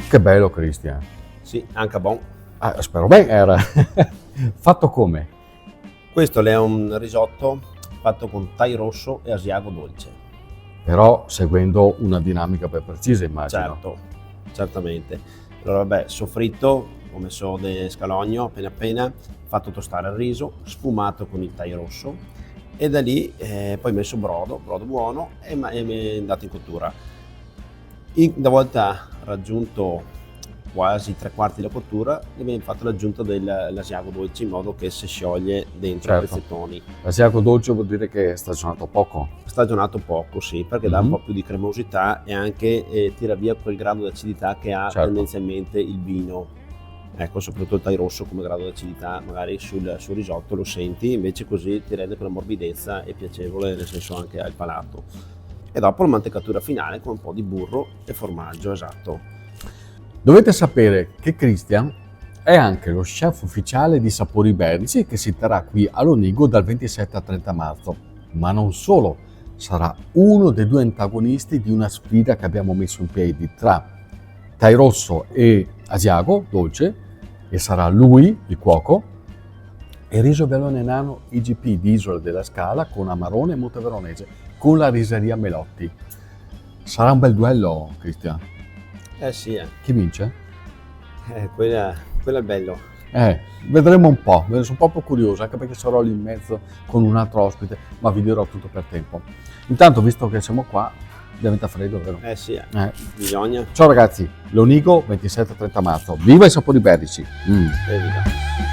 Che bello, Cristian. Sì, anche buon. Spero bene, era. Fatto come? Questo è un risotto fatto con thai rosso e asiago dolce. Però seguendo una dinamica ben precisa, immagino. Certo, certamente. Allora vabbè, soffritto, ho messo del scalogno appena, fatto tostare il riso, sfumato con il thai rosso e da lì poi messo brodo buono e è andato in cottura. Una volta raggiunto quasi 3/4 della cottura, abbiamo fatto l'aggiunta dell'asiago dolce in modo che si scioglie dentro i pezzettoni. L'asiago dolce vuol dire che è stagionato poco? Stagionato poco, sì, perché dà un po' più di cremosità e anche tira via quel grado di acidità che ha tendenzialmente il vino. Ecco, soprattutto il thai rosso come grado di acidità, magari sul risotto lo senti, invece così ti rende quella morbidezza e piacevole, nel senso anche al palato. E dopo la mantecatura finale con un po' di burro e formaggio, esatto. Dovete sapere che Cristian è anche lo chef ufficiale di Sapori Iberici che si terrà qui a Lonigo dal 27 al 30 marzo. Ma non solo, sarà uno dei 2 antagonisti di una sfida che abbiamo messo in piedi tra thai rosso e asiago dolce, e sarà lui, il cuoco, e riso bellone nano IGP di Isola della Scala con amarone e monteveronese con la riseria Melotti. Sarà un bel duello, Cristian. Sì. Chi vince? Quello è bello. Vedremo un po', sono proprio curioso, anche perché sarò lì in mezzo con un altro ospite, ma vi dirò tutto per tempo. Intanto, visto che siamo qua, diventa freddo, vero? Sì, bisogna. Ciao ragazzi, Lonigo 27-30 marzo, viva i Sapori Iberici! Viva.